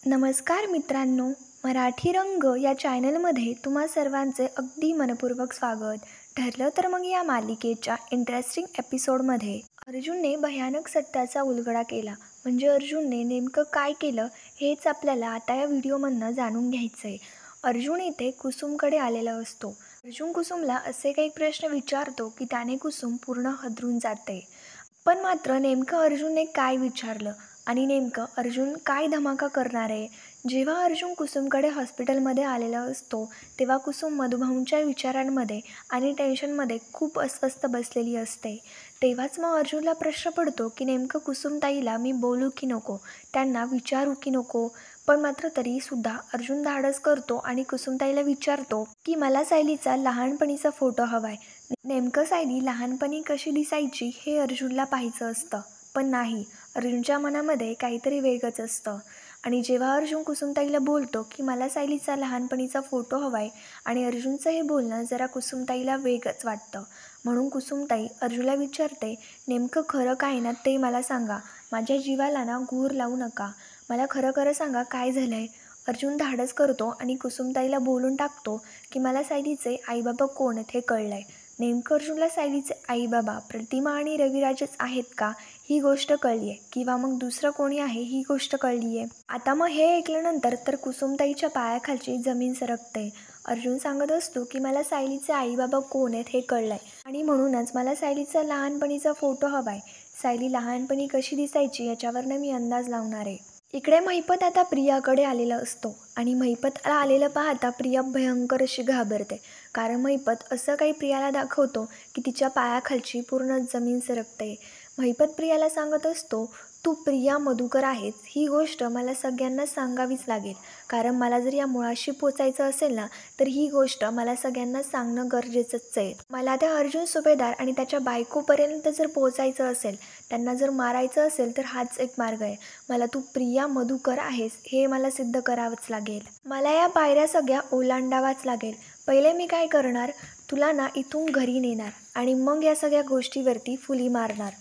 नमस्कार मित्रांनो, मराठी रंग या चॅनलमध्ये तुम्हा सर्वांचे अगदी मनपूर्वक स्वागत. ठरलं तर मग या मालिकेच्या इंटरेस्टिंग एपिसोडमध्ये अर्जुनने भयानक सत्याचा उलगडा केला. म्हणजे अर्जुनने नेमकं काय केलं हेच आपल्याला आता या व्हिडिओमधनं जाणून घ्यायचं आहे. अर्जुन इथे कुसुमकडे आलेला असतो. अर्जुन कुसुमला असे काही प्रश्न विचारतो की त्याने कुसुम पूर्ण हादरून जाते. पण मात्र नेमकं अर्जुनने काय विचारलं आणि नेमकं अर्जुन काय धमाका करणार आहे? जेव्हा अर्जुन कुसुमकडे हॉस्पिटलमध्ये आलेला असतो तेव्हा कुसुम मधुभाऊंच्या विचारांमध्ये आणि टेन्शनमध्ये खूप अस्वस्थ बसलेली असते. तेव्हाच मग अर्जुनला प्रश्न पडतो की नेमकं कुसुमताईला मी बोलू की नको, त्यांना विचारू की नको. पण मात्र तरीसुद्धा अर्जुन धाडस करतो आणि कुसुमताईला विचारतो की मला सायलीचा लहानपणीचा फोटो हवाय. नेमकं सायली लहानपणी कशी दिसायची हे अर्जुनला पाहायचं असतं. पण नाही, अर्जुनच्या मनामध्ये काहीतरी वेगळंच असतं. आणि जेव्हा अर्जुन कुसुमताईला बोलतो की मला सायलीचा लहानपणीचा फोटो हवाय आणि अर्जुनचं हे बोलणं जरा कुसुमताईला वेगळंच वाटतं. म्हणून कुसुमताई अर्जुनला विचारते, नेमकं खरं काय ना ते मला सांगा. माझ्या जीवाला ना घूर लावू नका. मला खरं खरं सांगा काय झालं आहे. अर्जुन धाडस करतो आणि कुसुमताईला बोलून टाकतो की मला सायलीचे आईबाबा कोण आहेत हे कळलं आहे. नेमकं अर्जुनला सायलीचे आईबाबा प्रतिमा आणि रविराजच आहेत का ही गोष्ट कळली आहे, किंवा मग दुसरं कोणी आहे ही गोष्ट कळली आहे. आता मग हे ऐकल्यानंतर तर कुसुमताईच्या पायाखालची जमीन सरकते. अर्जुन सांगत असतो की मला सायलीचे आईबाबा कोण आहेत हे कळलं आहे आणि म्हणूनच मला सायलीचा लहानपणीचा फोटो हवा आहे. सायली लहानपणी कशी दिसायची याच्यावरनं मी अंदाज लावणार आहे. इकडे महिपत आता प्रियाकडे आलेला असतो आणि महिपतला आलेलं पाहता प्रिया भयंकर अशी घाबरते. कारण महिपत असं काही प्रियाला दाखवतो की तिच्या पायाखालची पूर्ण जमीन सरकते. महिपत प्रियाला सांगत असतो, तू प्रिया मधुकर आहेस ही गोष्ट मला सगळ्यांना सांगावीच लागेल. कारण मला जर या मुळाशी पोचायचं असेल ना तर ही गोष्ट मला सगळ्यांना सांगणं गरजेचंच आहे. मला त्या अर्जुन सुभेदार आणि त्याच्या बायकोपर्यंत जर पोचायचं असेल, त्यांना जर मारायचं असेल तर हाच एक मार्ग आहे. मला तू प्रिया मधुकर आहेस हे मला सिद्ध करावंच लागेल. मला या पायऱ्या सगळ्या ओलांडावाच लागेल. पहिले मी काय करणार, तुला ना इथून घरी नेणार आणि मग या सगळ्या गोष्टीवरती फुली मारणार.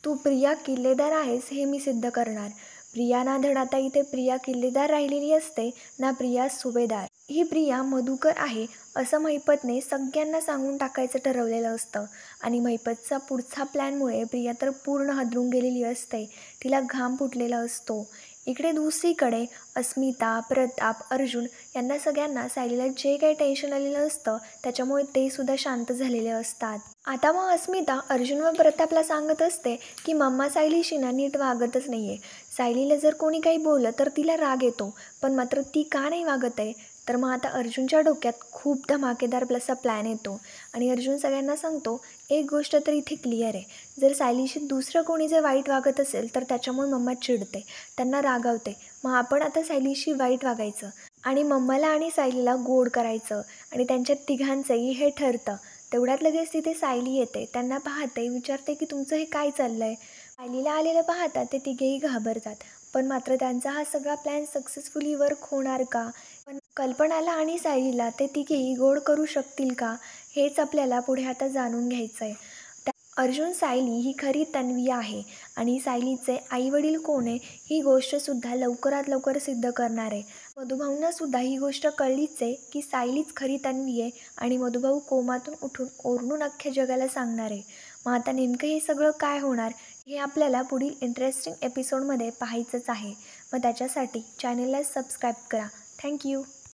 तू प्रिया किल्लेदार आहेस हे मी सिद्ध करणार. प्रिया ना धड आता इथे प्रिया किल्लेदार राहिलेली असते ना प्रिया सुभेदार. ही प्रिया मधुकर आहे असं महिपतने सगळ्यांना सांगून टाकायचं ठरवलेलं असतं. आणि महिपतचा पुढचा प्लॅनमुळे प्रिया तर पूर्ण हादरून गेलेली असते. तिला घाम फुटलेला असतो. इकडे दुसरीकडे अस्मिता, प्रताप, अर्जुन यांना सगळ्यांना सायलीला जे काही टेन्शन आलेलं असतं त्याच्यामुळे ते सुद्धा शांत झालेले असतात. आता मग अस्मिता अर्जुन व प्रतापला सांगत असते की मम्मा सायलीशी ना नीट वागतच नाही आहे. सायलीला जर कोणी काही बोललं तर तिला राग येतो, पण मात्र ती का नाही वागत आहे. तर मग आता अर्जुनच्या डोक्यात खूप धमाकेदार असा प्लॅन येतो आणि अर्जुन सगळ्यांना सांगतो, एक गोष्ट तर इथे क्लिअर आहे, जर सायलीशी दुसरं कोणी जर वाईट वागत असेल तर त्याच्यामुळे मम्मा चिडते, त्यांना रागावते. मग आपण आता सायलीशी वाईट वागायचं आणि मम्माला आणि सायलीला गोड करायचं आणि त्यांच्या तिघांचंही हे ठरतं. तेवढ्यात लगेच तिथे सायली येते, त्यांना पाहते, विचारते की तुमचं हे काय चाललं आहे. सायलीला आलेलं पाहता ते तिघेही घाबरतात. पण मात्र त्यांचा हा सगळा प्लॅन सक्सेसफुली वर्क होणार का, पण कल्पनाला आणि सायलीला ते तिघेही गोड करू शकतील का, हेच आपल्याला पुढे आता जाणून घ्यायचं आहे. अर्जुन सायली ही खरी तन्वी आहे आणि सायलीचे आईवडील कोण आहे ही गोष्टसुद्धा लवकरात लवकर सिद्ध करणार आहे. मधुभाऊंना सुद्धा ही गोष्ट कळलीच आहे की सायलीच खरी तन्वी आहे आणि मधुभाऊ कोमातून उठून ओरडून अख्ख्या जगाला सांगणार आहे. मग आता नेमकं हे सगळं काय होणार हे आपल्याला पुढील इंटरेस्टिंग एपिसोडमध्ये पाहायचंच आहे. मग त्याच्यासाठी चॅनलला सबस्क्राईब करा. थँक्यू.